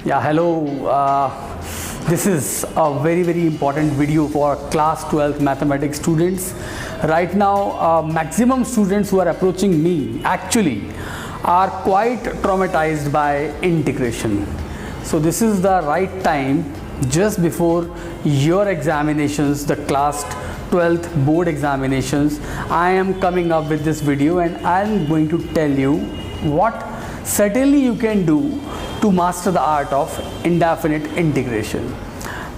Hello. This is a very important video for class 12 mathematics students. Right now, maximum students who are approaching me actually are quite traumatized by integration. So this is the right time, just before your examinations, the class 12th board examinations, I am coming up with this video and I am going to tell you what certainly you can do to master the art of indefinite integration.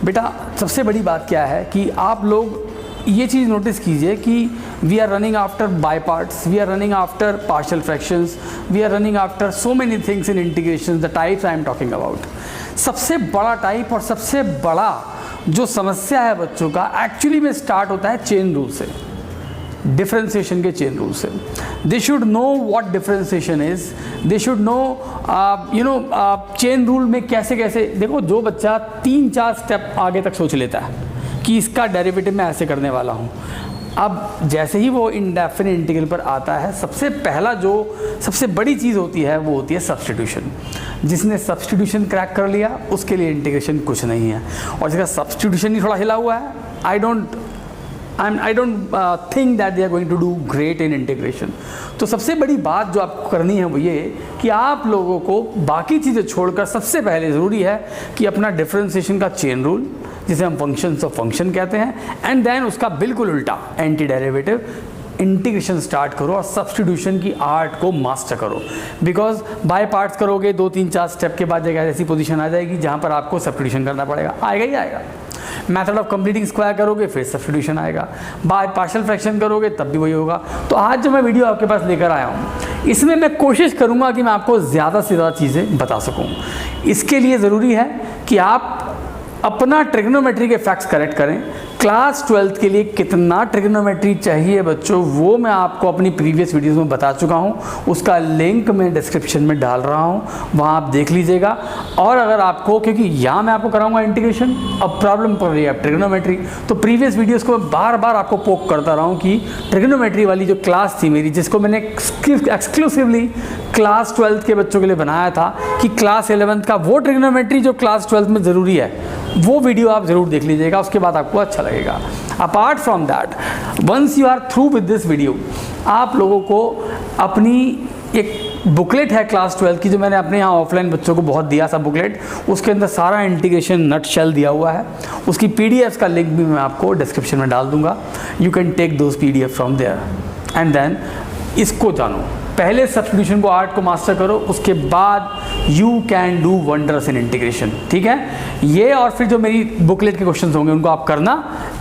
बेटा सबसे बड़ी बात क्या है कि आप लोग ये चीज़ नोटिस कीजिए कि we are running after by parts, we are running after partial fractions, we are running after so many things in integration, the types I am talking about. सबसे बड़ा टाइप और सबसे बड़ा जो समस्या है बच्चों का एक्चुअली में स्टार्ट होता है चेन रूल से, डिफरेंशिएशन के चेन रूल से. They should know what differentiation is, they should know chain rule में कैसे कैसे. देखो, जो बच्चा 3-4 स्टेप आगे तक सोच लेता है कि इसका डेरिवेटिव मैं ऐसे करने वाला हूँ, अब जैसे ही वो इंडेफिनिट इंटीग्रल पर आता है, सबसे पहला जो सबसे बड़ी चीज़ होती है वो होती है सब्स्टिट्यूशन. जिसने सब्स्टिट्यूशन क्रैक कर लिया उसके लिए इंटीग्रेशन कुछ नहीं है, और जिसका सब्स्टिट्यूशन ही थोड़ा हिला हुआ है, I don't think that they are going to do great in integration. तो सबसे बड़ी बात जो आपको करनी है वो ये कि आप लोगों को बाकी चीज़ें छोड़कर सबसे पहले ज़रूरी है कि अपना डिफरेंशिएशन का चेन रूल, जिसे हम फंक्शंस ऑफ फंक्शन कहते हैं, एंड देन उसका बिल्कुल उल्टा एंटी डेरिवेटिव इंटीग्रेशन स्टार्ट करो और सब्स्टिट्यूशन की आर्ट को मास्टर करो. बिकॉज बाय पार्ट्स करोगे 2-3-4 स्टेप के बाद एक ऐसी पोजीशन आ जाएगी जहाँ पर आपको सब्स्टिट्यूशन करना पड़ेगा, आएगा ही आएगा. मेथड ऑफ कंप्लीटिंग स्क्वायर करोगे फिर सब्स्टिट्यूशन आएगा, बाय पार्शियल फ्रैक्शन करोगे तब भी वही होगा. तो आज जो मैं वीडियो आपके पास लेकर आया हूँ, इसमें मैं कोशिश करूँगा कि मैं आपको ज़्यादा से ज़्यादा चीज़ें बता सकूँ. इसके लिए ज़रूरी है कि आप अपना ट्रिग्नोमेट्री के फैक्ट्स करेक्ट करें. क्लास 12th के लिए कितना ट्रिग्नोमेट्री चाहिए बच्चों, वो मैं आपको अपनी प्रीवियस वीडियोस में बता चुका हूँ. उसका लिंक मैं डिस्क्रिप्शन में डाल रहा हूँ, वहाँ आप देख लीजिएगा. और अगर आपको, क्योंकि यहाँ मैं आपको कराऊंगा इंटीग्रेशन, अब प्रॉब्लम पड़ रही है ट्रिग्नोमेट्री, तो प्रीवियस वीडियोस को बार बार आपको पोक करता रहा हूँ कि ट्रिग्नोमेट्री वाली जो क्लास थी मेरी, जिसको मैंने एक्सक्लूसिवली क्लास 12th के बच्चों के लिए बनाया था, कि क्लास 11th का वो ट्रिग्नोमेट्री जो क्लास 12th में ज़रूरी है, वो वीडियो आप ज़रूर देख लीजिएगा, उसके बाद आपको अच्छा लगेगा. Apart from that, once you are through with this video, आप लोगों को अपनी एक बुकलेट है क्लास 12 की, जो मैंने अपने यहाँ ऑफलाइन बच्चों को बहुत दिया था बुकलेट, उसके अंदर सारा इंटीग्रेशन नट शेल दिया हुआ है. उसकी पीडीएफ का लिंक भी मैं आपको डिस्क्रिप्शन में डाल दूंगा. You can take those PDF from there and then इसको जानो. पहले सब्स्टिट्यूशन को, आर्ट को मास्टर करो, उसके बाद you can do wonders in integration. ठीक है, ये और फिर जो मेरी बुकलेट के क्वेश्चंस होंगे उनको आप करना,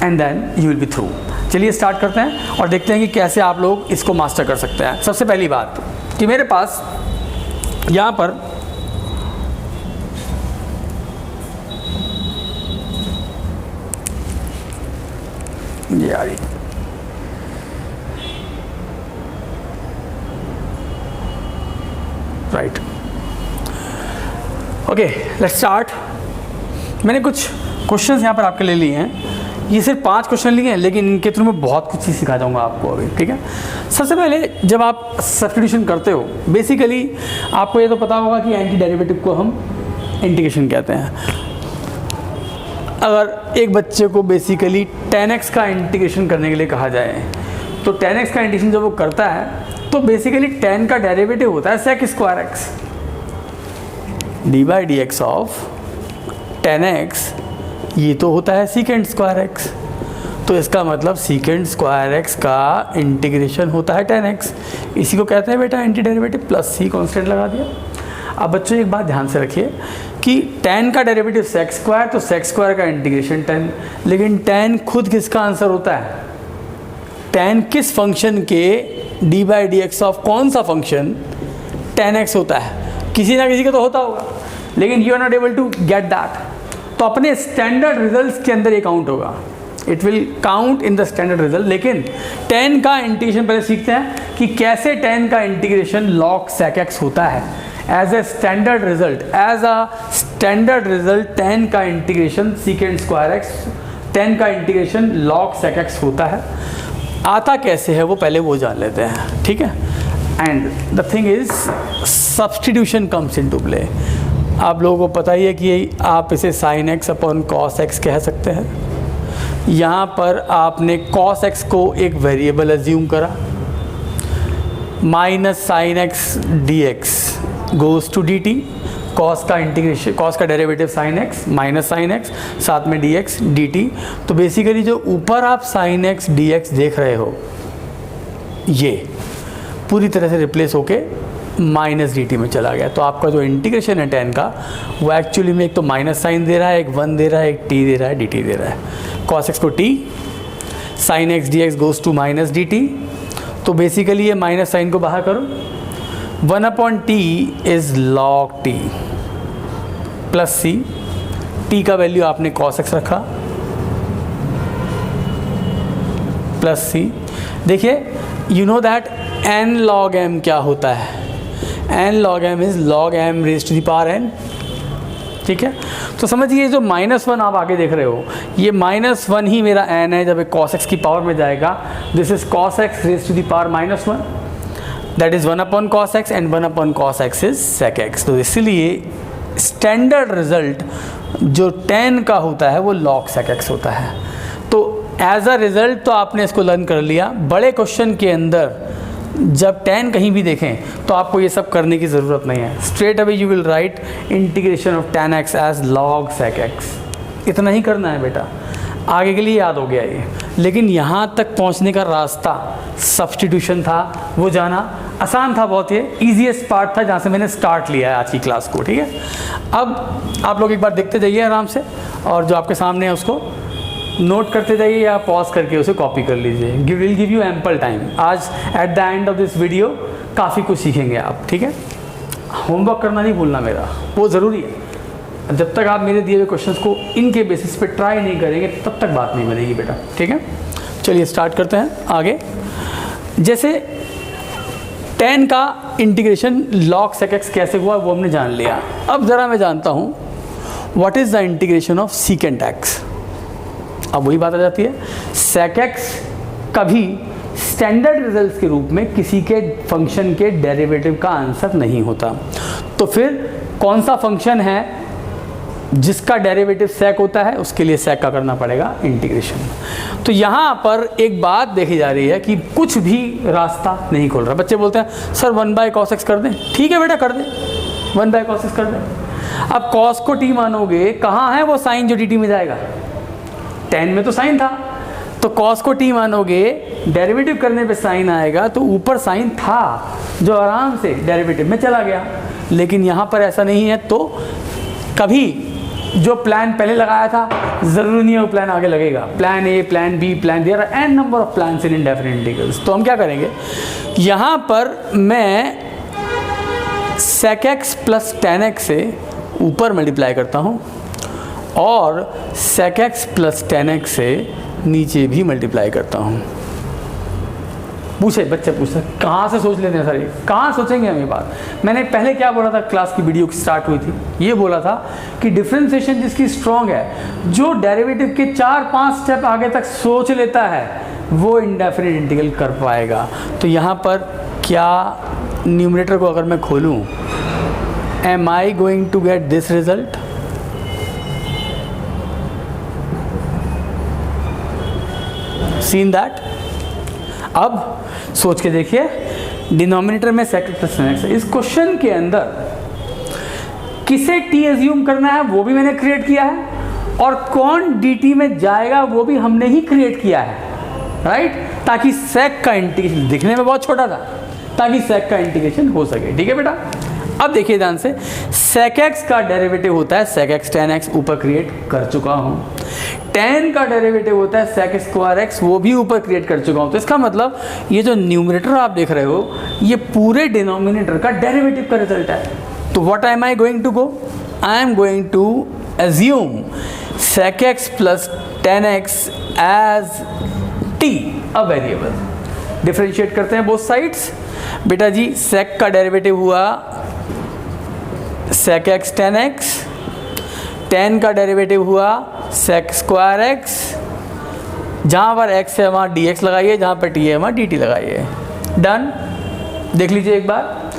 and then you will be through. चलिए स्टार्ट करते हैं और देखते हैं कि कैसे आप लोग इसको मास्टर कर सकते हैं. सबसे पहली बात कि मेरे पास यहाँ पर ये आ रही, राइट. Okay, let's start. मैंने कुछ क्वेश्चंस यहाँ पर आपके लिए लिए हैं. ये सिर्फ 5 क्वेश्चन लिए हैं, लेकिन इनके थ्रू मैं बहुत कुछ चीज़ सिखा जाऊँगा आपको अभी. ठीक है, सबसे पहले जब आप सब्स्टिट्यूशन करते हो, बेसिकली आपको ये तो पता होगा कि एंटी डेरिवेटिव को हम इंटीग्रेशन कहते हैं. अगर एक बच्चे को बेसिकली 10x का इंटीग्रेशन करने के लिए कहा जाए, तो 10x का इंटीग्रेशन जब वो करता है तो बेसिकली 10 का डेरिवेटिव होता है sec square x. D by D x of 10x, ये तो होता है सीकेंड स्क्वायर x. तो इसका मतलब सीकेंड स्क्वायर x का इंटीग्रेशन होता है 10x. इसी को कहते हैं बेटा एंटी डेरिवेटिव, प्लस सी कॉन्स्टेंट लगा दिया. अब बच्चों एक बात ध्यान से रखिए कि 10 का डेरिवेटिव sec स्क्वायर, तो sec स्क्वायर का इंटीग्रेशन 10. लेकिन 10 खुद किसका आंसर होता है? 10 किस फंक्शन के D by D x of कौन सा फंक्शन 10x होता है? किसी ना किसी का तो होता होगा, लेकिन you are not able to get that. तो अपने स्टैंडर्ड रिजल्ट्स के अंदर ये काउंट होगा, it will count in the standard result. लेकिन 10 का इंटीग्रेशन पहले सीखते हैं कि कैसे 10 का इंटीग्रेशन log sec x होता है. एज ए स्टैंडर्ड रिजल्ट 10 का इंटीग्रेशन सीकेंड स्क्वायर x, 10 का इंटीग्रेशन log sec x होता है. आता कैसे है वो पहले वो जान लेते हैं. ठीक है, and the thing is substitution comes into play. आप लोगों को पता ही है कि आप इसे sine x upon cos x कह सकते हैं। यहाँ पर आपने कॉस एक्स को एक वेरिएबल एज्यूम करा, minus sine x d x goes to d t, cos का इंटीग्रेशन, कॉस का derivative sine x minus sine x, साथ में डी एक्स डी टी। तो बेसिकली जो ऊपर आप साइन एक्स डी एक्स देख रहे हो ये पूरी तरह से रिप्लेस होके माइनस डी टी में चला गया। तो आपका जो इंटीग्रेशन है tan का वो एक्चुअली में एक तो माइनस साइन दे रहा है, एक 1 दे रहा है, एक t दे रहा है, dt दे रहा है। cos x को t, sin x dx goes to minus dt। तो बेसिकली ये माइनस साइन को बाहर करो, 1/t is log t plus c, t का वैल्यू आपने cos x रखा प्लस c। देखिए you know that n log m क्या होता है, n log m is log m raise to the power n। ठीक है, तो समझिए जो -1 आप आगे देख रहे हो ये -1 ही मेरा n है। जब cos x की पावर में जाएगा this is cos x raise to the power -1, that is 1/cos x and 1/cos x is sec x। तो इसलिए स्टैंडर्ड रिजल्ट जो tan का होता है वो log sec x होता है। तो एज अ रिज़ल्ट तो आपने इसको लर्न कर लिया। बड़े क्वेश्चन के अंदर जब tan कहीं भी देखें तो आपको ये सब करने की ज़रूरत नहीं है, straight away you will write integration of tan x as log sec x। इतना ही करना है बेटा, आगे के लिए याद हो गया ये। लेकिन यहाँ तक पहुँचने का रास्ता सब्स्टिट्यूशन था, वो जाना आसान था बहुत, ये ईजीएस्ट पार्ट था जहाँ से मैंने स्टार्ट लिया है आज की क्लास को। ठीक है, अब आप लोग एक बार देखते जाइए आराम से, और जो आपके सामने है उसको नोट करते जाइए या पॉज करके उसे कॉपी कर लीजिए। Will give you ample time. आज at the end of this video काफ़ी कुछ सीखेंगे आप। ठीक है, होमवर्क करना नहीं भूलना मेरा, वो ज़रूरी है। जब तक आप मेरे दिए हुए क्वेश्चंस को इनके बेसिस पे ट्राई नहीं करेंगे तब तक बात नहीं बनेगी बेटा। ठीक है, चलिए स्टार्ट करते हैं आगे। जैसे tan का इंटीग्रेशन log sec x कैसे हुआ वो हमने जान लिया। अब ज़रा मैं जानता हूँ what is the integration of secant x। अब वही बात आ जाती है, sec x कभी स्टैंडर्ड रिजल्ट्स के रूप में किसी के फंक्शन के डेरिवेटिव का आंसर नहीं होता। तो फिर कौन सा फंक्शन है जिसका डेरिवेटिव sec होता है, उसके लिए sec का करना पड़ेगा इंटीग्रेशन। तो यहाँ पर एक बात देखी जा रही है कि कुछ भी रास्ता नहीं खोल रहा। बच्चे बोलते हैं सर 1/cos x कर दें, ठीक है बेटा कर दें, 1/cos x कर दें। अब cos को t मानोगे, कहाँ है वो साइन जो dt में जाएगा, tan में तो साइन था, तो cos को t मानोगे, डेरिवेटिव करने पे साइन आएगा, तो ऊपर साइन था जो आराम से डेरिवेटिव में चला गया। लेकिन यहाँ पर ऐसा नहीं है, तो कभी जो प्लान पहले लगाया था ज़रूरी नहीं है वो प्लान आगे लगेगा। Plan A, plan B, plan there are n number of plans in indefinite integrals. तो हम क्या करेंगे, यहाँ पर मैं sec x plus tan x से ऊपर मल्टीप्लाई करता हूँ और sec x plus tan x से नीचे भी मल्टीप्लाई करता हूँ। पूछे बच्चे पूछते कहाँ से सोच लेते हैं सर, ये कहाँ सोचेंगे हम ये बात। मैंने पहले क्या बोला था, क्लास की वीडियो स्टार्ट हुई थी, ये बोला था कि डिफरेंशिएशन जिसकी स्ट्रॉन्ग है, जो डेरिवेटिव के 4-5 स्टेप आगे तक सोच लेता है, वो इंडेफिनिट इंटीग्रल कर पाएगा। तो यहाँ पर क्या न्यूमरेटर को अगर मैं खोलूँ, am I going to get this result, seen that. अब सोच के देखिए, डिनोमिनेटर में sec प्लस tan x। इस क्वेश्चन के अंदर किसे t एज्यूम करना है वो भी मैंने क्रिएट किया है, और कौन dt में जाएगा वो भी हमने ही क्रिएट किया है, राइट, ताकि sec का इंटीग्रेशन दिखने में बहुत छोटा था, ताकि sec का इंटीग्रेशन हो सके। ठीक है बेटा, अब देखिए ध्यान से, sec x का डेरिवेटिव होता है sec x tan x, ऊपर क्रिएट कर चुका हूँ। tan का डेरिवेटिव होता है sec स्क्वायर x, वो भी ऊपर क्रिएट कर चुका हूँ। तो इसका मतलब ये जो न्यूमरेटर आप देख रहे हो ये पूरे डिनोमिनेटर का डेरिवेटिव का रिजल्ट है। तो what am I going to go, I am going to assume sec x plus tan x as t a variable. Differentiate करते हैं बोथ साइड्स। बेटा जी sec का डेरिवेटिव हुआ sec x tan x, tan का derivative हुआ sec square x, जहाँ पर x है वहाँ dx लगाइए, जहाँ पर t है वहाँ dt लगाइए। डन, देख लीजिए एक बार।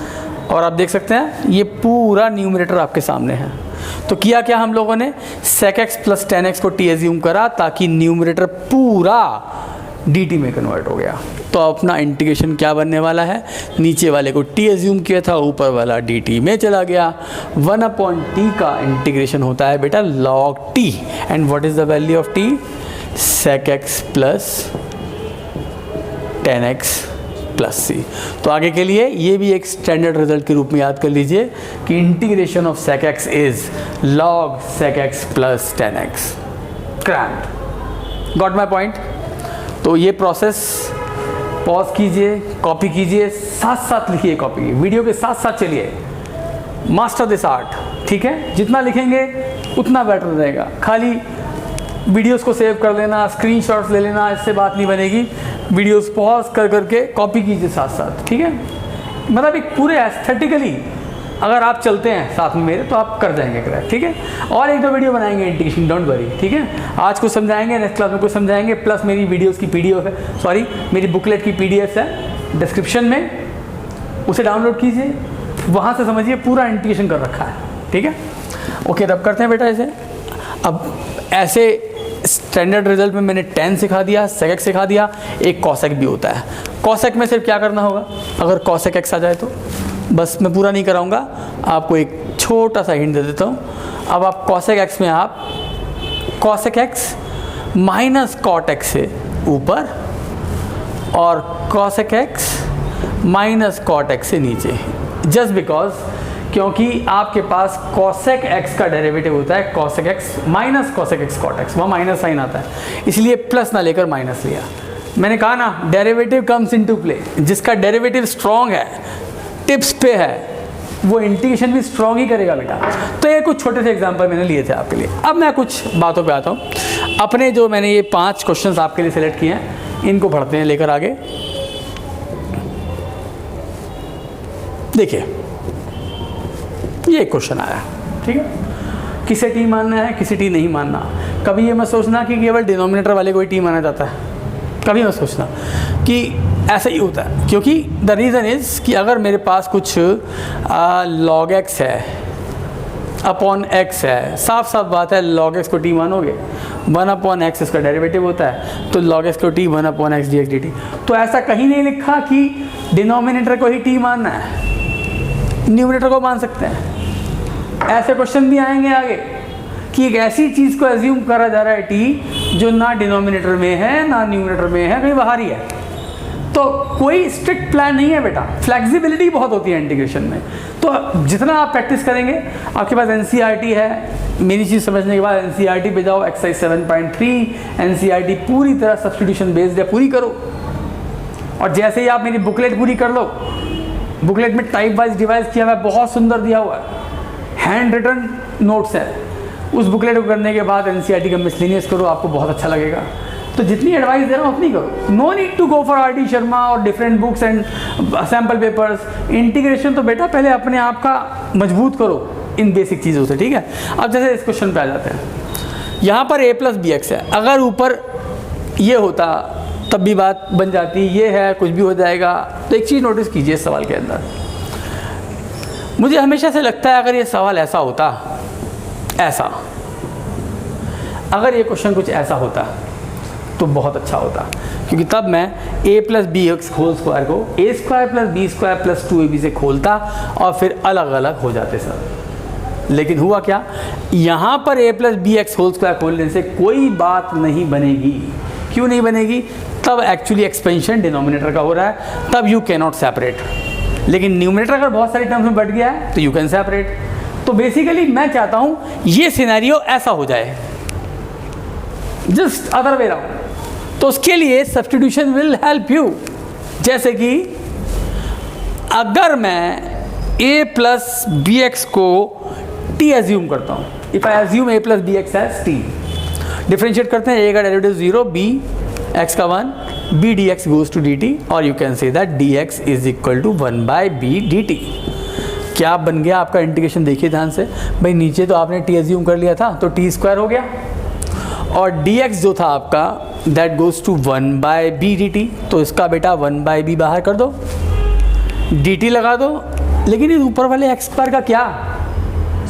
और आप देख सकते हैं ये पूरा न्यूमरेटर आपके सामने है। तो किया क्या हम लोगों ने, sec x plus tan x को t एज्यूम करा ताकि न्यूमरेटर पूरा dt में कन्वर्ट हो गया। तो अपना इंटीग्रेशन क्या बनने वाला है, नीचे वाले को t एज्यूम किया था, ऊपर वाला dt में चला गया। 1/t का इंटीग्रेशन होता है बेटा log t, and what is the value of t, sec x plus tan x plus c. तो आगे के लिए ये भी एक स्टैंडर्ड रिजल्ट के रूप में याद कर लीजिए कि integration of sec x is log sec x plus tan x। Crammed, got my point. तो ये प्रोसेस पॉज कीजिए, कॉपी कीजिए, साथ साथ लिखिए, कॉपी वीडियो के साथ साथ चलिए, मास्टर दिस आर्ट, ठीक है। जितना लिखेंगे उतना बेटर रहेगा। खाली वीडियोस को सेव कर लेना, स्क्रीनशॉट्स ले लेना, इससे बात नहीं बनेगी। वीडियोस पॉज कर करके कॉपी कीजिए साथ साथ, ठीक है। मतलब एक पूरे एस्थेटिकली अगर आप चलते हैं साथ में मेरे तो आप कर जाएंगे क्रैक, ठीक है। और एक दो वीडियो बनाएंगे इंटीग्रेशन, डोंट वरी, ठीक है। आज कुछ समझाएंगे, नेक्स्ट क्लास में कुछ समझाएंगे, प्लस मेरी वीडियोस की पीडीएफ है, सॉरी मेरी बुकलेट की पीडीएफ है डिस्क्रिप्शन में, उसे डाउनलोड कीजिए, वहाँ से समझिए पूरा इंटीग्रेशन कर रखा है, ठीक है। ओके, तब करते हैं बेटा इसे। अब ऐसे स्टैंडर्ड रिजल्ट में मैंने tan सिखा दिया, sec x सिखा दिया, एक cosec भी होता है। cosec में सिर्फ क्या करना होगा, अगर cosec x आ जाए तो, बस मैं पूरा नहीं कराऊंगा, आपको एक छोटा सा हिंट दे देता हूँ। अब आप cosec x में आप cosec x minus cot x से ऊपर और cosec x minus cot x से नीचे, जस्ट बिकॉज क्योंकि आपके पास cosec x का डेरिवेटिव होता है cosec x minus cosec x cot x, वहाँ माइनस साइन आता है, इसलिए प्लस ना लेकर माइनस लिया। मैंने कहा ना डेरिवेटिव कम्स इनटू प्ले, जिसका डेरिवेटिव स्ट्रॉन्ग है, टिप्स पे है, वो इंटीग्रेशन भी स्ट्रॉन्ग ही करेगा बेटा। तो ये कुछ छोटे से एग्जांपल मैंने लिए थे आपके लिए। अब मैं कुछ बातों पे आता हूँ। अपने जो मैंने ये 5 क्वेश्चंस आपके लिए सिलेक्ट किए हैं, इनको पढ़ते हैं लेकर आगे। देखिए ये एक क्वेश्चन आया, ठीक है। किसे टी मानना है, किसे टी नहीं मानना। कभी ये मत सोचना कि केवल डिनोमिनेटर वाले को ही टी माना जाता है, कभी मत सोचना कि ऐसा ही होता है, क्योंकि द रीज़न इज़ कि अगर मेरे पास कुछ log x है अपॉन x है, साफ साफ बात है log x को t मानोगे, 1/x इसका डेरिवेटिव होता है, तो log x को t 1/x dx dt। तो ऐसा कहीं नहीं लिखा कि डिनोमिनेटर को ही t मानना है, न्यूमरेटर को मान सकते हैं। ऐसे क्वेश्चन भी आएंगे आगे कि एक ऐसी चीज़ को एज्यूम करा जा रहा है t जो ना डिनोमिनेटर में है ना न्यूमरेटर में है, कहीं बाहर ही है। तो कोई स्ट्रिक्ट प्लान नहीं है बेटा, फ्लेक्सिबिलिटी बहुत होती है इंटीग्रेशन में। तो जितना आप प्रैक्टिस करेंगे, आपके पास एनसीईआरटी है, मेरी चीज़ समझने के बाद एनसीईआरटी पे जाओ, एक्सरसाइज 7.3 एनसीईआरटी पूरी तरह सब्स्टिट्यूशन बेस्ड है, पूरी करो। और जैसे ही आप मेरी बुकलेट पूरी कर लो, बुकलेट में टाइप वाइज डिवाइस किया हुआ है, बहुत सुंदर दिया हुआ है, हैंड रिटन नोट्स है। उस बुकलेट को करने के बाद एनसीईआरटी का मिसलेनियस करो, आपको बहुत अच्छा लगेगा। तो जितनी एडवाइस दे रहा हूँ उतनी करो, no need to go for R D. Sharma और different books and sample papers. Integration तो बेटा पहले अपने आप का मजबूत करो इन बेसिक चीज़ों से, ठीक है। अब जैसे इस क्वेश्चन पे आ जाते हैं, यहाँ पर a प्लस बी एक्स है, अगर ऊपर ये होता तब भी बात बन जाती, ये है कुछ भी हो जाएगा। तो एक चीज़ नोटिस कीजिए इस सवाल के अंदर, मुझे हमेशा से लगता है अगर ये सवाल ऐसा होता, ऐसा अगर ये क्वेश्चन कुछ ऐसा होता तो बहुत अच्छा होता, क्योंकि तब मैं a plus B x whole square को a square plus B square plus 2ab से खोलता और फिर अलग अलग हो जाते सब। लेकिन हुआ क्या, यहाँ पर a plus B x whole square खोलने से कोई बात नहीं बनेगी। क्यों नहीं बनेगी, तब एक्चुअली एक्सपेंशन डिनोमिनेटर का हो रहा है, तब यू कैन नॉट सेपरेट। लेकिन न्यूमरेटर अगर बहुत सारी टर्म्स में बढ़ गया है तो यू कैन सेपरेट। तो बेसिकली मैं चाहता हूँ ये सिनेरियो ऐसा हो जाए, जस्ट अदर वे राउंड। तो उसके लिए सब्स्टिट्यूशन विल हेल्प यू। जैसे कि अगर मैं a प्लस बी एक्स को t एज्यूम करता हूँ, if I assume a plus B x as t, differentiate करते हैं, a का डेरिवेटिव 0, b x का 1, b dx goes to dt, और you can say that dx is equal to 1/b dt। क्या बन गया आपका इंटीग्रेशन, देखिए ध्यान से भाई। नीचे तो आपने t एज्यूम कर लिया था तो t स्क्वायर हो गया, और dx जो था आपका that goes to 1/b dt, तो इसका बेटा 1/b बाहर कर दो, dt लगा दो, लेकिन इस ऊपर वाले एक्स स्क्वायर का क्या,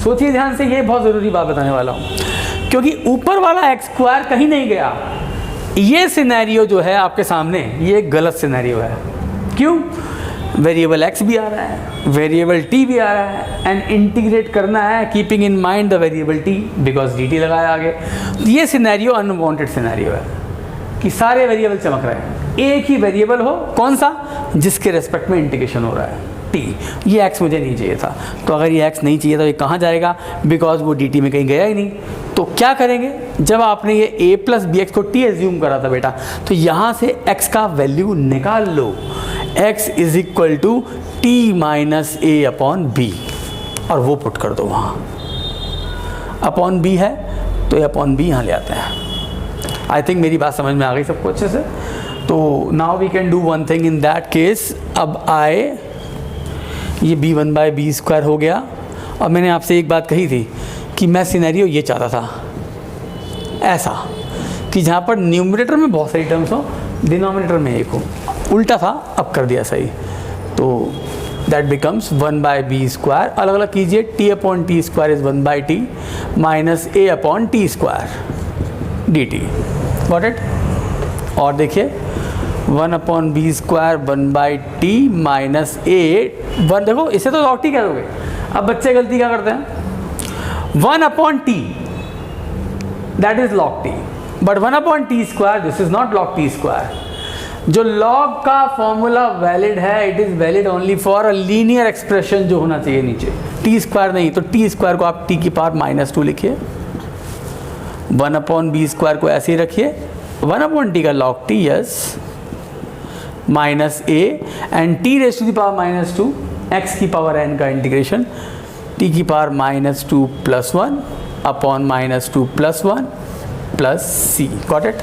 सोचिए ध्यान से, ये बहुत ज़रूरी बात बताने वाला हूँ, क्योंकि ऊपर वाला एक्स स्क्वायर कहीं नहीं गया। ये सिनेरियो जो है आपके सामने, ये एक गलत सिनेरियो है। क्यों? वेरिएबल एक्स भी आ रहा है, वेरिएबल टी भी आ रहा है, एंड इंटीग्रेट करना है keeping in mind the variable T because D T लगाया आगे। तो ये सिनेरियो अनवांटेड सिनेरियो है कि सारे वेरिएबल चमक रहे हैं, एक ही वेरिएबल हो, कौन सा, जिसके रेस्पेक्ट में इंटीग्रेशन हो रहा है टी। ये एक्स मुझे नहीं चाहिए था, तो अगर ये एक्स नहीं चाहिए तो ये कहाँ जाएगा, बिकॉज वो डी टी में कहीं गया ही नहीं। तो क्या करेंगे, जब आपने ये ए प्लस बी एक्स को टी एज्यूम करा था बेटा, तो यहाँ से एक्स का वैल्यू निकाल लो, x is equal to T minus A upon B, और वो पुट कर दो वहाँ। अपॉन बी है तो ये अपॉन बी यहाँ ले आते हैं। आई थिंक मेरी बात समझ में आ गई सबको अच्छे से। तो now we can do one thing in that case. अब आए ये B one by B square हो गया, और मैंने आपसे एक बात कही थी कि मैं सिनेरियो ये चाहता था, ऐसा कि जहाँ पर न्यूमरेटर में बहुत सारी टर्म्स हो, डिनोमिनेटर में एक हो। उल्टा था, अब कर दिया सही। तो that becomes 1 by B square, अलग अलग कीजिए, t upon t square is 1 by t minus A upon t square d t. Got it? और देखिए 1 upon b square 1 by t minus a 1, देखो इसे तो लॉग टी कह दोगे। अब बच्चे गलती क्या करते हैं, 1 upon T that is log T, but 1 upon t square this is not log T square. जो लॉग का फॉर्मूला वैलिड है, it is valid only for a linear expression जो होना चाहिए नीचे, टी स्क्वायर नहीं। तो टी स्क्वायर को आप टी की पावर -2 लिखिए, 1 अपॉन बी स्क्वायर को ऐसे ही रखिए, 1 अपॉन टी का log T yes minus A and T raise to the power -2 x की पावर n का इंटीग्रेशन टी की power -2 + 1 upon -2 + 1 plus C. Got it?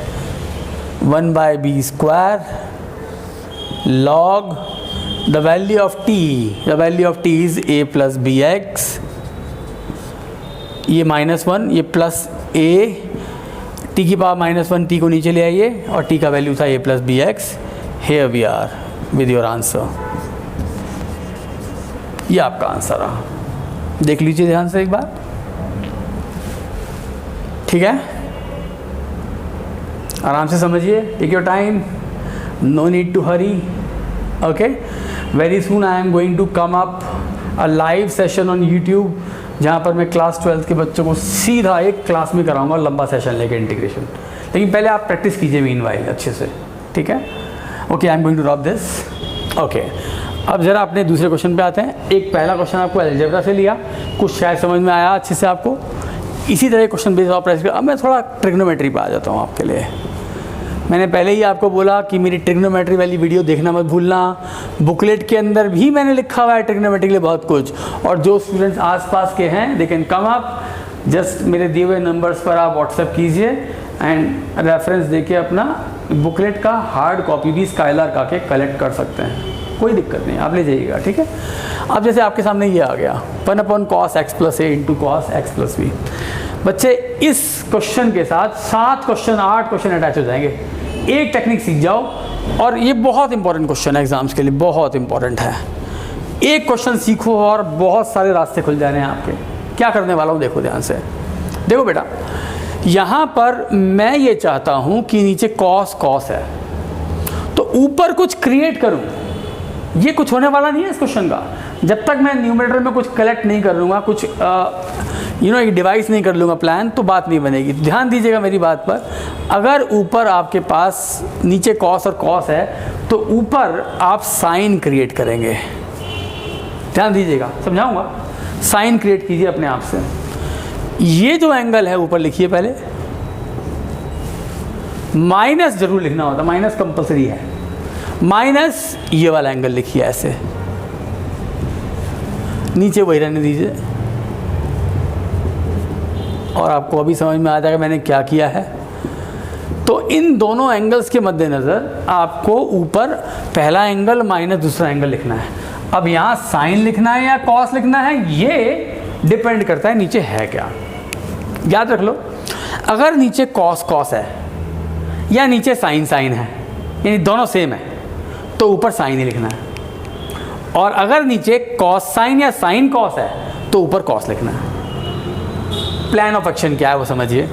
1 by B square log the value of t is a plus bx, ये -1 ये plus a, t की power -1 t को नीचे ले आइए, और t का वैल्यू था a plus bx। Here we are with your answer। ये आपका आंसर रहा, देख लीजिए ध्यान से एक बार, ठीक है? आराम से समझिए, take your time, no need to hurry, okay. Very soon I am going to come up a live session on YouTube, जहाँ पर मैं क्लास 12 के बच्चों को सीधा एक क्लास में कराऊंगा, लंबा सेशन लेके इंटीग्रेशन। लेकिन पहले आप प्रैक्टिस कीजिए मीनवाइल अच्छे से, ठीक है? Okay, I am going to drop this. Okay, अब ज़रा अपने दूसरे क्वेश्चन पे आते हैं। एक पहला क्वेश्चन आपको अलजेब्रा से लिया, कुछ शायद समझ में आया अच्छे से आपको। इसी तरह क्वेश्चन बेस ऑफ प्रेस। अब मैं थोड़ा ट्रिग्नोमेट्री पे आ जाता हूँ आपके लिए। मैंने पहले ही आपको बोला कि मेरी ट्रिग्नोमेट्री वाली वीडियो देखना मत भूलना। बुकलेट के अंदर भी मैंने लिखा हुआ है ट्रिग्नोमेट्री के लिए बहुत कुछ, और जो स्टूडेंट्स आसपास के हैं they can come up, just मेरे दिए हुए नंबर्स पर आप व्हाट्सएप कीजिए एंड रेफरेंस देके अपना बुकलेट का हार्ड कॉपी भी स्काइलर का के कलेक्ट कर सकते हैं, कोई दिक्कत नहीं, आप ले जाइएगा, ठीक है? अब जैसे आपके सामने ये आ गया 1 upon cos x + a into cos x + b। बच्चे इस क्वेश्चन के साथ 7 क्वेश्चन 8 क्वेश्चन अटैच हो जाएंगे। एक टेक्निक सीख जाओ, और ये बहुत इंपॉर्टेंट क्वेश्चन है एग्जाम्स के लिए, बहुत इंपॉर्टेंट है। एक क्वेश्चन सीखो और बहुत सारे रास्ते खुल जा रहे हैं आपके। क्या करने वाला हूँ देखो ध्यान से। देखो बेटा, यहाँ पर मैं ये चाहता हूँ कि नीचे cos है, तो ऊपर कुछ क्रिएट करूँ। ये कुछ होने वाला नहीं है इस क्वेश्चन का, जब तक मैं न्यूमरेटर में कुछ कलेक्ट नहीं कर लूँगा, कुछ एक डिवाइस नहीं कर लूँगा प्लान, तो बात नहीं बनेगी। ध्यान दीजिएगा मेरी बात पर। अगर ऊपर आपके पास नीचे cos और cos है, तो ऊपर आप साइन क्रिएट करेंगे। ध्यान दीजिएगा, समझाऊंगा। साइन क्रिएट कीजिए अपने आप से। ये जो एंगल है ऊपर लिखिए पहले, माइनस जरूर लिखना होता, माइनस कंपलसरी है। माइनस ये वाला एंगल लिखिए ऐसे, नीचे वही रहने दीजिए, और आपको अभी समझ में आ जाएगा मैंने क्या किया है। तो इन दोनों एंगल्स के मद्देनज़र आपको ऊपर पहला एंगल माइनस दूसरा एंगल लिखना है। अब यहाँ साइन लिखना है या कॉस लिखना है, ये डिपेंड करता है नीचे है क्या। याद रख लो, अगर नीचे कॉस है या नीचे साइन है, यानी दोनों सेम है, तो ऊपर साइन ही लिखना है। और अगर नीचे कॉस साइन या साइन कॉस है तो ऊपर कॉस लिखना है। प्लान ऑफ एक्शन क्या है वो समझिए।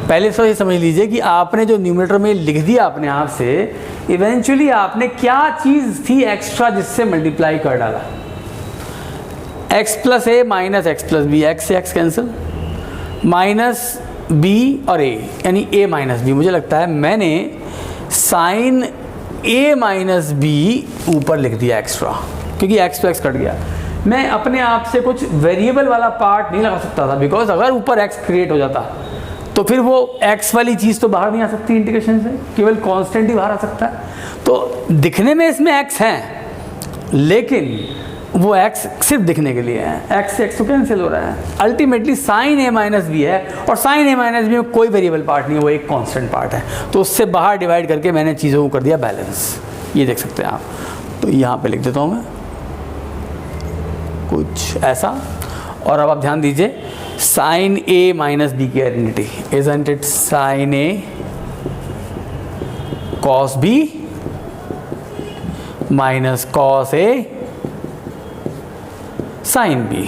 पहले तो ये समझ लीजिए कि आपने जो न्यूमरेटर में लिख दिया अपने आप से, इवेंचुअली आपने क्या चीज़ थी एक्स्ट्रा जिससे मल्टीप्लाई कर डाला। x plus a minus x plus B, x से एक्स कैंसिल, माइनस बी और a, यानी a माइनस बी। मुझे लगता है मैंने साइन a माइनस बी ऊपर लिख दिया एक्स्ट्रा, क्योंकि x तो x कट गया। मैं अपने आप से कुछ वेरिएबल वाला पार्ट नहीं लगा सकता था, बिकॉज अगर ऊपर x क्रिएट हो जाता तो फिर वो x वाली चीज़ तो बाहर नहीं आ सकती इंटीग्रेशन से, केवल कांस्टेंट ही बाहर आ सकता है। तो दिखने में इसमें x है, लेकिन वो x सिर्फ दिखने के लिए है, x से x तो कैंसिल हो रहा है। Ultimately sine a minus B है, और साइन a माइनस बी में कोई वेरिएबल पार्ट नहीं है, वो एक कांस्टेंट पार्ट है। तो उससे बाहर डिवाइड करके मैंने चीज़ों को कर दिया बैलेंस। ये देख सकते हैं आप। तो यहाँ पे लिख देता हूँ मैं कुछ ऐसा। और अब आप ध्यान दीजिए, साइन a माइनस बी की identity, isn't it sine a cos b minus cos a sine b,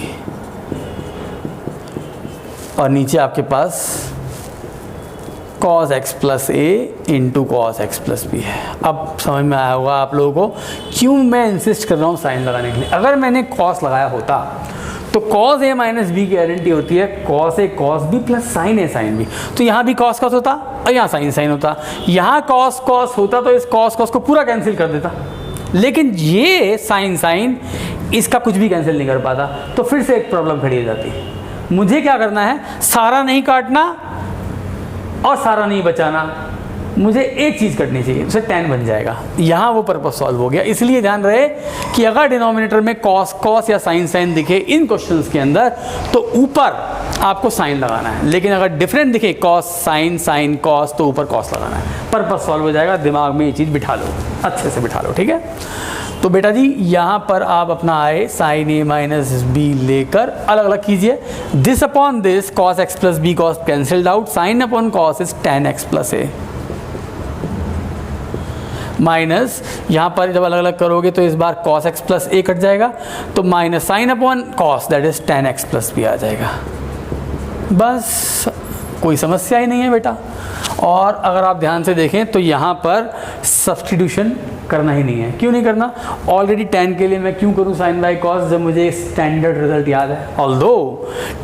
और नीचे आपके पास cos x plus a into cos x plus b है। अब समझ में आया होगा आप लोगों को क्यों मैं इंसिस्ट कर रहा हूँ साइन लगाने के लिए। अगर मैंने cos लगाया होता तो cos a माइनस बी की आइडेंटिटी होती है cos a cos b plus sine a sine b। तो यहाँ भी cos cos होता और यहाँ साइन साइन होता। यहाँ cos cos होता तो इस cos cos को पूरा कैंसिल कर देता, लेकिन ये साइन साइन इसका कुछ भी कैंसिल नहीं कर पाता। तो फिर से एक प्रॉब्लम खड़ी हो जाती है। मुझे क्या करना है, सारा नहीं काटना और सारा नहीं बचाना, मुझे एक चीज़ करनी चाहिए, उसे tan बन जाएगा। यहाँ वो पर्पस सॉल्व हो गया। इसलिए ध्यान रहे कि अगर डिनोमिनेटर में cos cos या साइन साइन दिखे इन क्वेश्चंस के अंदर तो ऊपर आपको साइन लगाना है, लेकिन अगर डिफरेंट दिखे cos साइन साइन cos तो ऊपर cos लगाना है। पर्पस सॉल्व हो जाएगा। दिमाग में ये चीज़ बिठा लो, अच्छे से बिठा लो, ठीक है। तो बेटा जी यहाँ पर आप अपना आए साइन a माइनस बी लेकर अलग अलग कीजिए। This upon this cos x plus B cos cancelled out, sine upon cos is tan x plus a minus, यहाँ पर जब अलग अलग करोगे तो इस बार cos x plus a cut जाएगा, तो minus sine upon cos that is tan x plus b आ जाएगा। बस कोई समस्या ही नहीं है बेटा। और अगर आप ध्यान से देखें तो यहाँ पर सब्स्टिट्यूशन करना ही नहीं है। क्यों नहीं करना? ऑलरेडी tan के लिए मैं क्यों करूँ साइन बाई कॉस जब मुझे स्टैंडर्ड रिजल्ट याद है। ऑल्दो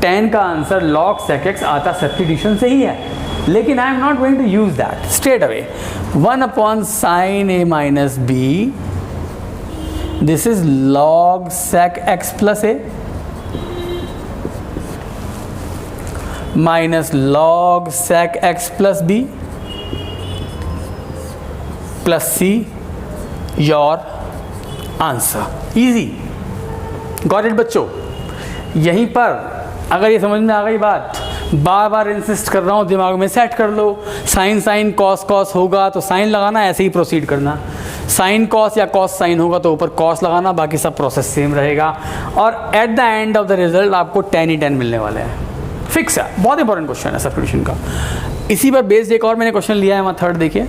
tan का आंसर log sec x आता सब्स्टिट्यूशन से ही है, लेकिन I am not going to use that straight away. 1 upon sine a minus b, this is log sec x plus a minus log sec x plus b plus c, your answer. Easy, got it बच्चों। यहीं पर अगर ये समझ में आ गई बात, बार बार insist कर रहा हूँ, दिमाग में सेट कर लो। साइन साइन कॉस कॉस होगा तो साइन लगाना, ऐसे ही प्रोसीड करना। साइन कॉस या कॉस साइन होगा तो ऊपर कॉस लगाना, बाकी सब प्रोसेस सेम रहेगा। और eight the end of the result आपको tan ही tan मिलने वाले हैं। फिक्स है, बहुत इंपॉर्टेंट क्वेश्चन है सब्स्टिट्यूशन का। इसी पर बेस्ड एक और मैंने क्वेश्चन लिया है, वहाँ थर्ड देखिए,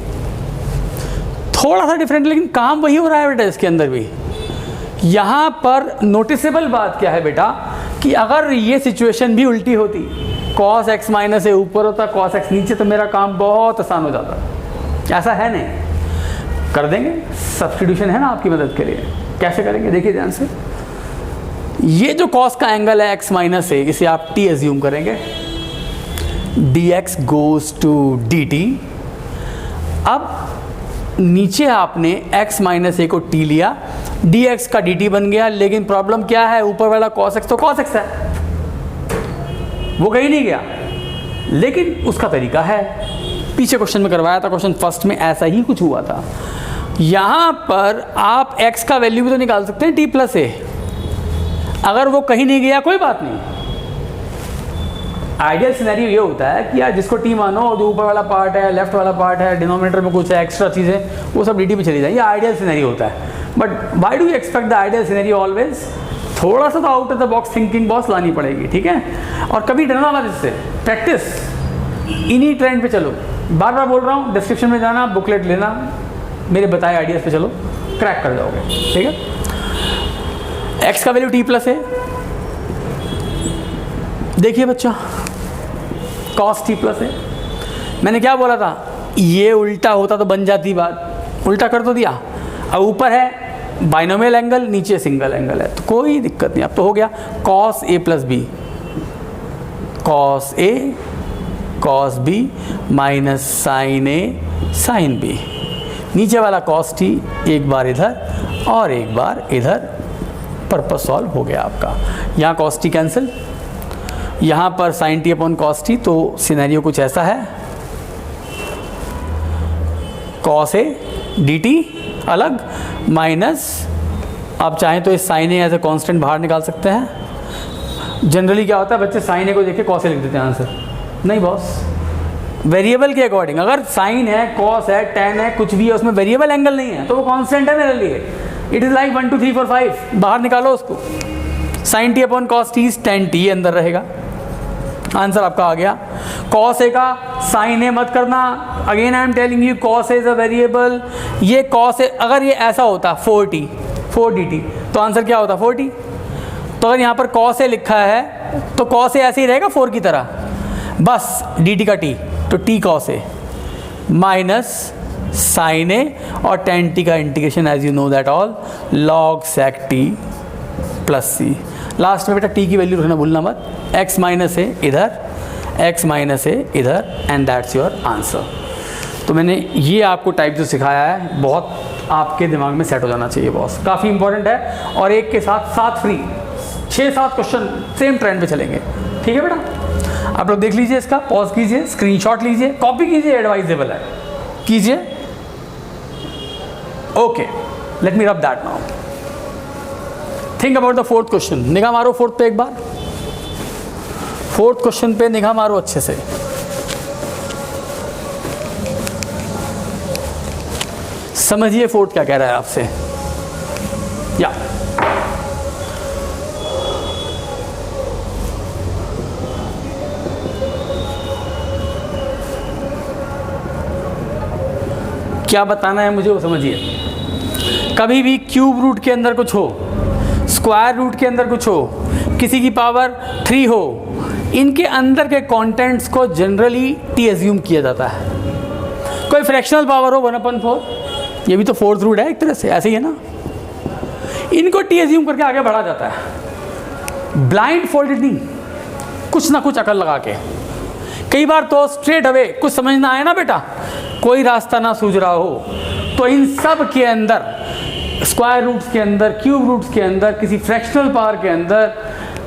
थोड़ा सा डिफरेंट लेकिन काम वही हो रहा है बेटा इसके अंदर भी। यहाँ पर नोटिसेबल बात क्या है बेटा कि अगर ये सिचुएशन भी उल्टी होती, cos x माइनस ए ऊपर होता cos x नीचे, तो मेरा काम बहुत आसान हो जाता। ऐसा है नहीं, कर देंगे। सब्स्टिट्यूशन है ना आपकी मदद के लिए। कैसे करेंगे देखिए ध्यान से। ये जो cos का एंगल है x माइनस ए, इसे आप t एज्यूम करेंगे, dx गोज टू dt। अब नीचे आपने x माइनस ए को t लिया, dx का dt बन गया, लेकिन प्रॉब्लम क्या है, ऊपर वाला cos x तो cos x है, वो कहीं नहीं गया, लेकिन उसका तरीका है। पीछे क्वेश्चन में करवाया था, क्वेश्चन फर्स्ट में ऐसा ही कुछ हुआ था। यहाँ पर आप x का वैल्यू भी तो निकाल सकते हैं t प्लस ए। अगर वो कहीं नहीं गया कोई बात नहीं। आइडियल सिनेरियो ये होता है कि यार जिसको टी मानो, जो ऊपर वाला पार्ट है, लेफ्ट वाला पार्ट है, डिनोमिनेटर में कुछ है, एक्स्ट्रा चीज़ें, वो सब dt में चली जाए। ये आइडियल सिनेरियो होता है। But why do you expect the ideal scenario always? थोड़ा सा तो out of the box thinking boss लानी पड़ेगी, ठीक है। और कभी डरना मत इससे, प्रैक्टिस, इन्हीं ट्रेंड पे चलो। बार बार बोल रहा हूँ, डिस्क्रिप्शन में जाना, बुकलेट लेना, मेरे बताए आइडियाज़ पे चलो, क्रैक कर जाओगे, ठीक है। x का वैल्यू t प्लस है, देखिए बच्चा cos t प्लस है। मैंने क्या बोला था, ये उल्टा होता तो बन जाती बात, उल्टा कर तो दिया। अब ऊपर है बाइनोमियल एंगल, नीचे सिंगल एंगल है, तो कोई दिक्कत नहीं। अब तो हो गया cos a plus b, cos a cos b minus sine a sine b। नीचे वाला cos t एक बार इधर और एक बार इधर, पर्पस सॉल्व हो गया आपका। यहाँ cos t कैंसिल, यहाँ पर sine t upon cos t, तो सिनेरियो कुछ ऐसा है, cos a dt अलग माइनस, आप चाहें तो इस sine a as a constant बाहर निकाल सकते हैं। जनरली क्या होता है, बच्चे साइन ए को देख के cos a लिख देते हैं आंसर। नहीं बॉस, वेरिएबल के अकॉर्डिंग, अगर साइन है, cos है, tan है, कुछ भी है, उसमें वेरिएबल एंगल नहीं है तो वो कांस्टेंट है मेरे लिए। इट इज़ लाइक 1 2 3 4 5, बाहर निकालो उसको। Sine t upon cos t tan t अंदर रहेगा, आंसर आपका आ गया। cos a का साइन ए मत करना, again I am telling you cos a is a variable. ये cos a अगर ये ऐसा होता 4t 4 dt तो आंसर क्या होता 4t। तो अगर यहाँ पर cos a लिखा है तो cos a ऐसे ही रहेगा 4 की तरह, बस dt का t, तो t cos a minus sine a और tan t का integration as you know that all log sec t plus c। Last में बेटा t की वैल्यू रखना भूलना मत, x माइनस ए इधर, x माइनस ए इधर, एंड दैट्स योर आंसर। तो मैंने ये आपको टाइप जो सिखाया है बहुत आपके दिमाग में सेट हो जाना चाहिए बॉस, काफ़ी इंपॉर्टेंट है। और एक के साथ 7 फ्री, 6-7 क्वेश्चन सेम ट्रेंड पे चलेंगे, ठीक है बेटा। आप लोग देख लीजिए, इसका पॉज कीजिए, स्क्रीनशॉट लीजिए, कॉपी कीजिए, एडवाइजेबल है, कीजिए। ओके, लेट मी रब that now. Think about the fourth question. निगाह मारो फोर्थ पे एक बार, फोर्थ क्वेश्चन पे निगाह मारो अच्छे से। समझिए फोर्थ क्या कह रहा है आपसे। या क्या बताना है मुझे वो समझिए। कभी भी क्यूब रूट के अंदर कुछ हो, स्क्वायर रूट के अंदर कुछ हो, किसी की पावर 3 हो, इनके अंदर के कंटेंट्स को जनरली टी एज्यूम किया जाता है। कोई फ्रैक्शनल पावर हो 1/4, ये भी तो फोर्थ रूट है एक तरह से, ऐसे ही है ना। इनको टी एज्यूम करके आगे बढ़ा जाता है, ब्लाइंड फोल्डेड नहीं, कुछ ना कुछ अकल लगा के। कई बार तो स्ट्रेट अवे कुछ समझ ना आए ना बेटा, कोई रास्ता ना सूझ रहा हो, तो इन सब के अंदर, स्क्वायर रूट्स के अंदर, क्यूब रूट्स के अंदर, किसी फ्रैक्शनल पावर के अंदर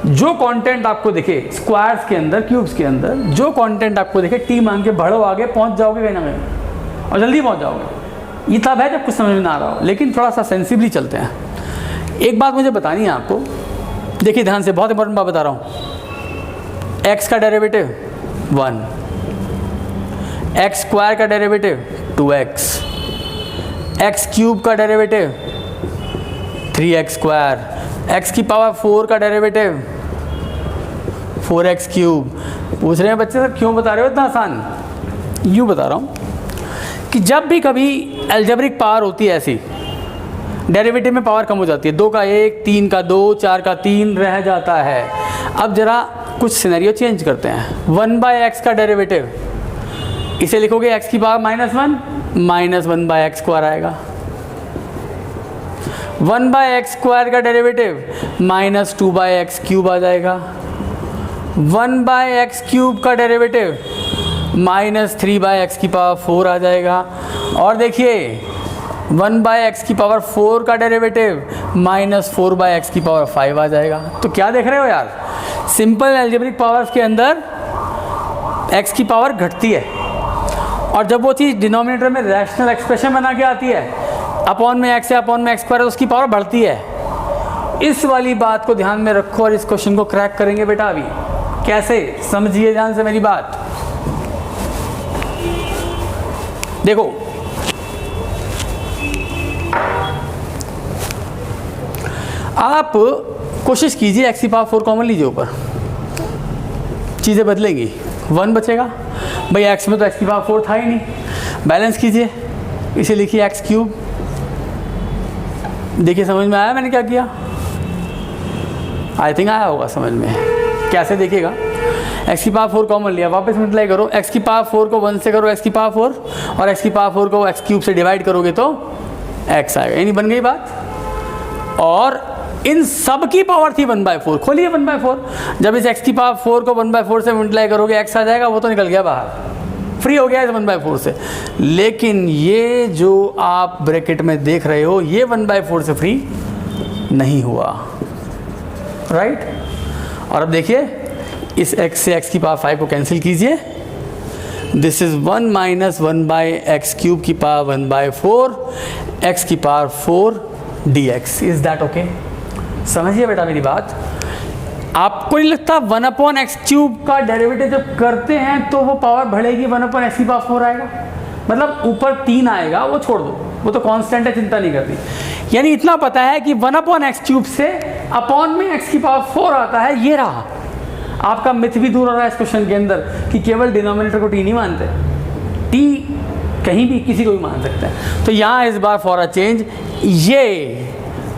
जो कंटेंट आपको दिखे, स्क्वायर्स के अंदर, क्यूब्स के अंदर जो कंटेंट आपको दिखे, टी मांग के बढ़ो, आगे पहुंच जाओगे कहीं ना कहीं, और जल्दी पहुंच जाओगे। ये तब है जब कुछ समझ में ना आ रहा हो, लेकिन थोड़ा सा सेंसिबली चलते हैं। एक बात मुझे बतानी है आपको, देखिए ध्यान से, बहुत इंपॉर्टेंट बात बता रहा हूँ। एक्स का डेरिवेटिव 1, एक्स स्क्वायर का डेरिवेटिव 2x, एक्स क्यूब का डेरिवेटिव 3x स्क्वायर, x की पावर 4 का डेरिवेटिव 4x क्यूब। पूछ रहे हैं बच्चे सर क्यों बता रहे हो इतना आसान? यूँ बता रहा हूँ कि जब भी कभी एल्जेब्रिक पावर होती है ऐसी, डेरिवेटिव में पावर कम हो जाती है, 2 का 1, 3 का 2, 4 का 3 रह जाता है। अब जरा कुछ सिनेरियो चेंज करते हैं। 1/x का डेरिवेटिव, इसे लिखोगे x की पावर -1, -1/x स्क्वायर आएगा। 1/x स्क्वायर का डेरिवेटिव -2/x क्यूब आ जाएगा। 1/x क्यूब का डेरिवेटिव -3/x की पावर 4 आ जाएगा। और देखिए 1/x की पावर 4 का डेरिवेटिव -4/x की पावर 5 आ जाएगा। तो क्या देख रहे हो यार, सिंपल एल्जेब्रिक पावर्स के अंदर x की पावर घटती है, और जब वो चीज़ डिनोमिनेटर में रैशनल एक्सप्रेशन बना के आती है, अपॉन में x है, अपॉन में x स्क्वायर है, उसकी पावर बढ़ती है। इस वाली बात को ध्यान में रखो और इस क्वेश्चन को क्रैक करेंगे बेटा। अभी कैसे, समझिए ध्यान से मेरी बात। देखो आप कोशिश कीजिए x की पावर 4 कॉमन लीजिए ऊपर, चीज़ें बदलेंगी, 1 बचेगा। भाई x में तो x की पावर 4 था ही नहीं, बैलेंस कीजिए, इसे लिखिए x क्यूब। देखिए समझ में आया मैंने क्या किया? आई थिंक आया होगा समझ में। कैसे देखिएगा, x की पावर 4 कॉमन लिया, वापस मल्टीप्लाई करो, x की पावर 4 को 1 से करो x की पावर 4, और x की पावर 4 को x क्यूब से डिवाइड करोगे तो x आएगा, यानी बन गई बात। और इन सब की पावर थी 1/4, खोलिए 1/4, जब इस x की पावर 4 को 1/4 से मल्टीप्लाई करोगे x आ जाएगा, वो तो निकल गया बाहर, फ्री हो गया इस 1/4 से। लेकिन ये जो आप ब्रैकेट में देख रहे हो ये 1/4 से फ्री नहीं हुआ, राइट। और अब देखिए इस x से x की पावर 5 को कैंसिल कीजिए, this is 1 minus 1/x cube की पावर 1/4 x की power 4 dx। Is that okay? समझिए बेटा मेरी बात, आपको नहीं लगता 1/x क्यूब का डेरिवेटिव जब करते हैं तो वो पावर बढ़ेगी, 1/x की पावर 4 आएगा, मतलब ऊपर 3 आएगा, वो छोड़ दो, वो तो कांस्टेंट है, चिंता नहीं करनी। यानी इतना पता है कि 1/x क्यूब से अपॉन में x की पावर 4 आता है, ये रहा आपका मिथ भी दूर हो रहा है इस क्वेश्चन के अंदर कि केवल डिनोमिनेटर को t नहीं मानते, t कहीं भी किसी को भी मान सकते हैं। तो यहाँ इस बार फॉर अ चेंज ये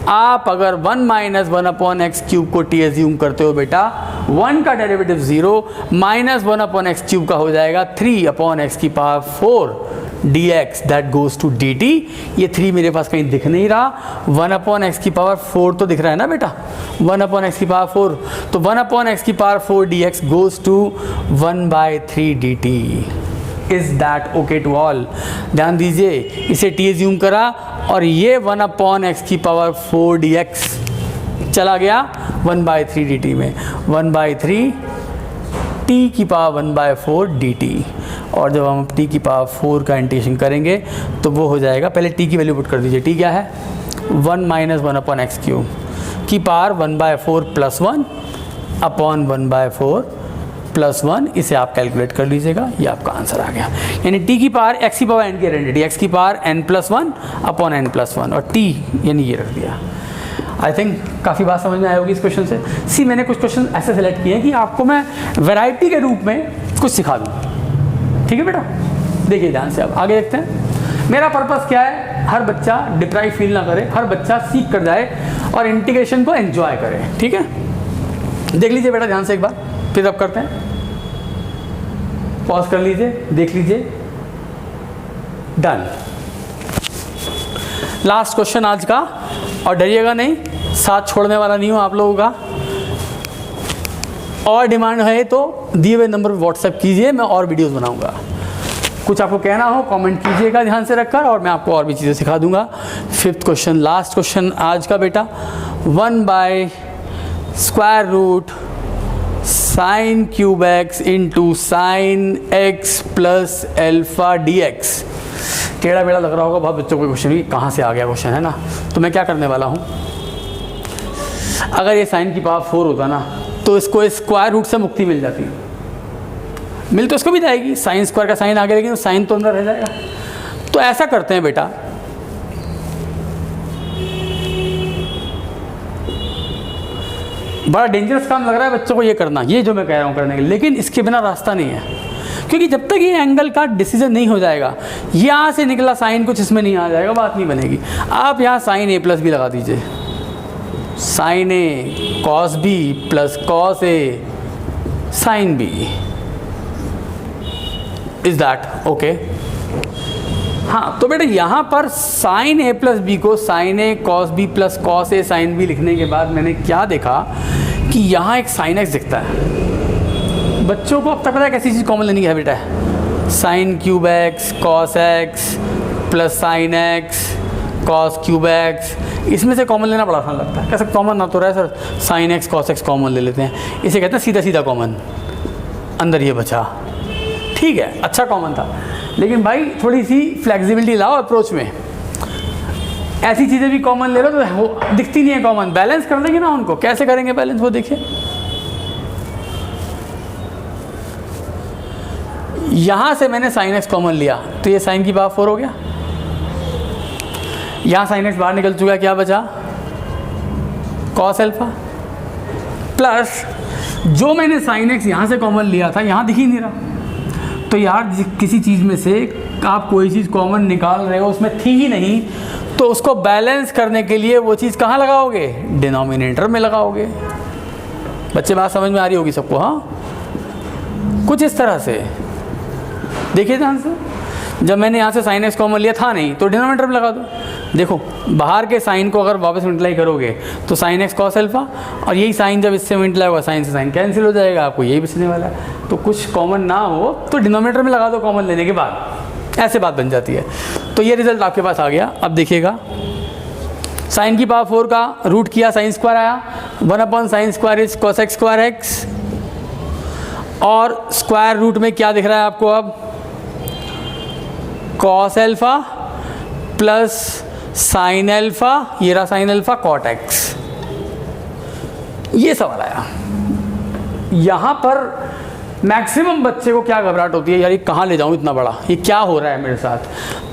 आप अगर 1 माइनस 1/x क्यूब को t एज्यूम करते हो बेटा, 1 का डेरिवेटिव 0 माइनस 1/x क्यूब का हो जाएगा 3/x की power 4 dx that goes to dt। ये 3 मेरे पास कहीं दिख नहीं रहा, 1/x की पावर 4 तो दिख रहा है ना बेटा, 1/x की पावर 4, तो 1/x की power 4 dx goes to 1/3 dt। Is that okay to all? ध्यान दीजिए, इसे t एज्यूम करा और ये 1/x की पावर 4 dx चला गया 1/3 dt में, 1/3 t की पावर 1/4 dt। और जब हम t की पावर 4 का इंटीग्रेशन करेंगे तो वो हो जाएगा, पहले t की वैल्यू पुट कर दीजिए, t क्या है 1 माइनस 1/x क्यूब की पावर 1/4 प्लस 1 अपॉन 1/4 प्लस 1, इसे आप कैलकुलेट कर लीजिएगा, ये आपका आंसर आ गया। यानी t की पावर x की पावर n की आइडेंटिटी, x की पावर n+1 अपॉन n+1 और t यानी ये रख दिया। आई थिंक काफ़ी बात समझ में आई होगी इस क्वेश्चन से। सी मैंने कुछ क्वेश्चन ऐसे सेलेक्ट किए हैं कि आपको मैं वैरायटी के रूप में कुछ सिखा दूँ, ठीक है बेटा। देखिए ध्यान से, अब आगे देखते हैं। मेरा पर्पस क्या है, हर बच्चा डिप्राइव फील ना करे, हर बच्चा सीख कर जाए और इंटीग्रेशन को एंजॉय करे, ठीक है। देख लीजिए बेटा ध्यान से एक बार, फिर अब करते हैं, पॉज कर लीजिए, देख लीजिए, डन। लास्ट क्वेश्चन आज का, और डरिएगा नहीं, साथ छोड़ने वाला नहीं हूँ आप लोगों का। और डिमांड है तो दिए हुए नंबर पर व्हाट्सएप कीजिए, मैं और वीडियोस बनाऊंगा। कुछ आपको कहना हो कमेंट कीजिएगा ध्यान से रखकर, और मैं आपको और भी चीज़ें सिखा दूंगा। 5th क्वेश्चन, लास्ट क्वेश्चन आज का बेटा, 1/√sin cube x into sine x plus alpha dx। टेढ़ा बेड़ा लग रहा होगा बहुत बच्चों को क्वेश्चन, भी कहाँ से आ गया क्वेश्चन, है ना। तो मैं क्या करने वाला हूँ, अगर ये साइन की पावर 4 होता ना तो इसको स्क्वायर रूट से मुक्ति मिल जाती, मिल तो इसको भी जाएगी, साइन स्क्वायर का साइन आ गया, लेकिन साइन तो अंदर रह जाएगा। तो ऐसा करते हैं बेटा, बड़ा डेंजरस काम लग रहा है बच्चों को ये करना, ये जो मैं कह रहा हूँ करने के लिए, लेकिन इसके बिना रास्ता नहीं है, क्योंकि जब तक ये एंगल का डिसीजन नहीं हो जाएगा, यहाँ से निकला साइन कुछ इसमें नहीं आ जाएगा, बात नहीं बनेगी। आप यहाँ साइन a प्लस बी लगा दीजिए, sine a cos b plus cos a sine b। Is that okay? हाँ, तो बेटा यहाँ पर साइन a प्लस बी को sine a cos b plus cos a sine b लिखने के बाद मैंने क्या देखा कि यहाँ एक साइन x दिखता है। बच्चों को अब तक पता है कैसी चीज़ कॉमन लेनी है बेटा, sine cube x cos x plus sign x cos cube x, इसमें से कॉमन लेना बड़ा आसान लगता है। कैसे कॉमन ना तो रहे sir, sine x cos x common ले लेते हैं, इसे कहते हैं सीधा सीधा कॉमन, अंदर ये बचा, ठीक है, अच्छा कॉमन था। लेकिन भाई थोड़ी सी फ्लेक्सिबिलिटी लाओ अप्रोच में, ऐसी चीज़ें भी कॉमन ले लो तो दिखती नहीं है कॉमन, बैलेंस कर देंगे ना उनको, कैसे करेंगे बैलेंस वो देखिए। यहाँ से मैंने साइन x कॉमन लिया तो ये साइन की पावर 4 हो गया, यहाँ साइन x बाहर निकल चुका है, क्या बचा कॉस एल्फा, प्लस जो मैंने साइन x यहाँ से कॉमन लिया था यहाँ दिख ही नहीं रहा। तो यार किसी चीज़ में से आप कोई चीज़ कॉमन निकाल रहे हो, उसमें थी ही नहीं, तो उसको बैलेंस करने के लिए वो चीज़ कहाँ लगाओगे, डिनोमिनेटर में लगाओगे। बच्चे बात समझ में आ रही होगी सबको? हाँ, कुछ इस तरह से देखिए ध्यान से। जब मैंने यहाँ से साइन एक्स कॉमन लिया था नहीं, तो डिनोमिनेटर में लगा दो। देखो बाहर के साइन को अगर वापस मल्टीप्लाई करोगे तो साइन एक्स कॉस अल्फा, और यही साइन जब इससे मल्टीप्लाई होगा साइन से साइन कैंसिल हो जाएगा, आपको यही बचने वाला है। तो कुछ कॉमन ना हो तो डिनोमिनेटर में लगा दो कॉमन लेने के बाद, ऐसे बात बन जाती है। तो ये रिजल्ट आपके पास आ गया। अब देखिएगा, साइन की पावर 4 का रूट किया, साइन स्क्वायर आया, 1/sin square is cos x square x, और स्क्वायर रूट में क्या दिख रहा है आपको अब? cos alpha plus sine alpha, ये रहा साइन अल्फा cot x। ये सवाल आया। यहाँ पर मैक्सिमम बच्चे को क्या घबराहट होती है, यार ये कहाँ ले जाऊँ इतना बड़ा, ये क्या हो रहा है मेरे साथ।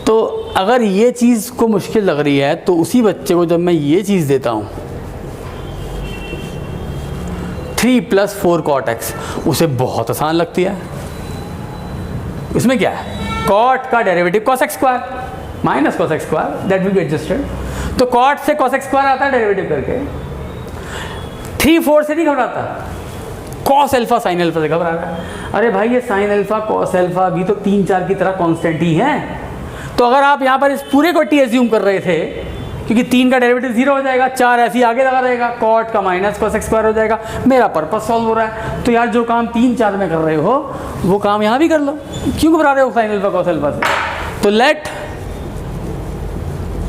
तो अगर ये चीज़ को मुश्किल लग रही है तो उसी बच्चे को जब मैं ये चीज़ देता हूँ 3 + 4 cot x, उसे बहुत आसान लगती है। इसमें क्या है? cot का derivative cos x square minus cos x square, that will be adjusted. तो cot से cos x स्क्वायर आता है डेरिवेटिव करके। 3/4 से नहीं घबराता, cos अल्फा साइन अल्फा से घबरा रहा है। अरे भाई ये साइन अल्फा cos अल्फा भी तो 3-4 की तरह कांस्टेंट ही है। तो अगर आप यहाँ पर इस पूरे को t एज्यूम कर रहे थे, क्योंकि 3 का डेरिवेटिव 0 हो जाएगा, 4 ऐसे ही आगे लगा रहेगा, cot का माइनस cos x स्क्वायर हो जाएगा, मेरा पर्पस सॉल्व हो रहा है। तो यार जो काम 3-4 में कर रहे हो वो काम यहाँ भी कर लो, क्यों घबरा रहे हो साइन अल्फा cos अल्फा से? तो let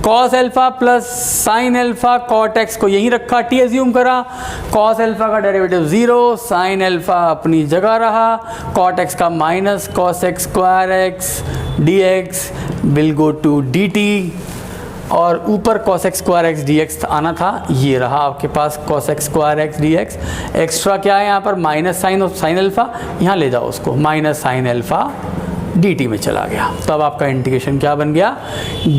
cos alpha plus sine alpha cot x को यहीं रखा, t एज्यूम करा, cos अल्फा का डेरिवेटिव 0, साइन अल्फा अपनी जगह रहा, cot x का minus cos x square x dx will go to dt, और ऊपर cos x square x dx आना था, ये रहा आपके पास cos x square x dx। Extra क्या है यहाँ पर? माइनस साइन और साइन अल्फा, यहाँ ले जाओ उसको, माइनस साइन अल्फा dt में चला गया। तो अब आपका इंटीग्रेशन क्या बन गया?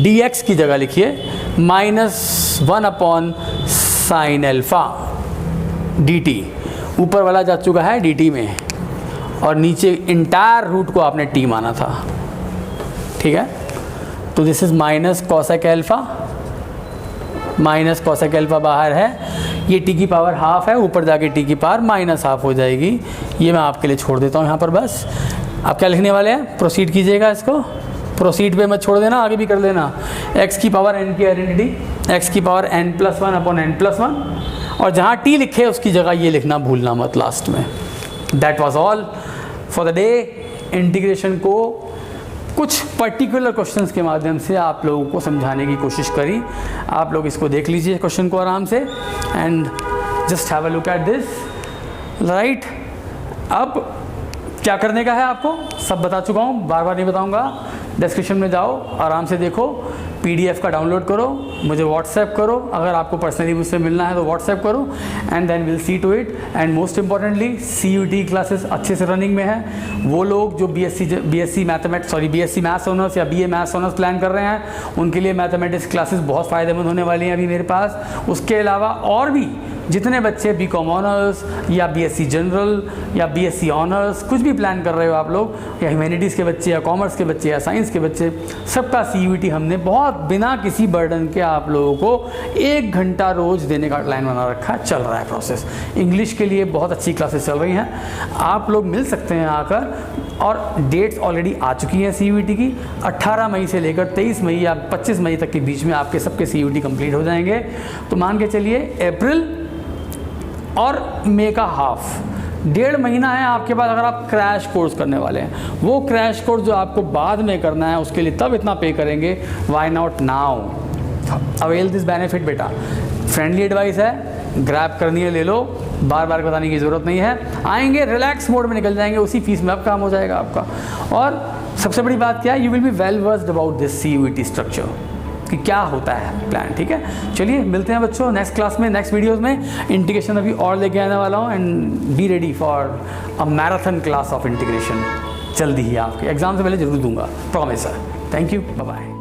dx की जगह लिखिए -1/sin अल्फा dt, ऊपर वाला जा चुका है dt में, और नीचे इंटायर रूट को आपने t माना था, ठीक है। तो this is minus cosec alpha, minus cosec alpha बाहर है, ये t की पावर हाफ है, ऊपर जाके t की पावर -1/2 हो जाएगी। ये मैं आपके लिए छोड़ देता हूँ यहाँ पर। बस आप क्या लिखने वाले हैं? प्रोसीड कीजिएगा इसको, प्रोसीड पे मत छोड़ देना, आगे भी कर लेना। x की पावर n की आइडेंटिटी, x की पावर n+1/n+1, और जहाँ t लिखे उसकी जगह ये लिखना भूलना मत लास्ट में। That was all for the day. Integration को कुछ पर्टिकुलर क्वेश्चंस के माध्यम से आप लोगों को समझाने की कोशिश करी। आप लोग इसको देख लीजिए क्वेश्चन को आराम से, and just have a look at this, right. अब क्या करने का है आपको सब बता चुका हूँ, बार बार नहीं बताऊँगा। डिस्क्रिप्शन में जाओ, आराम से देखो, PDF का डाउनलोड करो, मुझे व्हाट्सएप करो, अगर आपको पर्सनली मुझसे मिलना है तो व्हाट्सएप करो, and then will see to it. And most importantly CUET classes अच्छे से रनिंग में है। वो लोग जो BSc मैथ्स ऑनर्स या BA मैथ्स ऑनर्स प्लान कर रहे हैं, उनके लिए मैथमेटिक्स क्लासेस बहुत फ़ायदेमंद होने वाली हैं अभी मेरे पास। उसके अलावा और भी जितने बच्चे BCom ऑनर्स या BSc जनरल या BSc ऑनर्स कुछ भी प्लान कर रहे हो आप लोग, या ह्यूमैनिटीज़ के बच्चे या कॉमर्स के बच्चे या साइंस के बच्चे, सबका CUET हमने बहुत बिना किसी बर्डन के आप लोगों को 1 घंटा रोज़ देने का प्लान बना रखा है। चल रहा है प्रोसेस। इंग्लिश के लिए बहुत अच्छी क्लासेस चल रही हैं, आप लोग मिल सकते हैं आकर, और डेट्स ऑलरेडी आ चुकी हैं CUET की। 18 मई से लेकर 23 मई या 25 मई तक के बीच में आपके सबके CUET कंप्लीट हो जाएंगे। तो मान के चलिए अप्रैल और मई का हाफ, 1.5 महीना है आपके पास अगर आप क्रैश कोर्स करने वाले हैं। वो क्रैश कोर्स जो आपको बाद में करना है उसके लिए तब इतना पे करेंगे, why not now? Avail this benefit बेटा, फ्रेंडली एडवाइस है, ग्रैब करनी है ले लो, बार बार बताने की ज़रूरत नहीं है। आएंगे रिलैक्स मोड में निकल जाएंगे, उसी फीस में अब काम हो जाएगा आपका। और सबसे बड़ी बात क्या है, you will be well versed about this CUET structure कि क्या होता है प्लान, ठीक है। चलिए मिलते हैं बच्चों नेक्स्ट क्लास में, नेक्स्ट वीडियोस में। इंटीग्रेशन अभी और लेके आने वाला हूँ, and be ready for a marathon class of integration. जल्दी ही आपके एग्जाम से पहले जरूर दूंगा, प्रॉमिस है। Thank you, bye bye.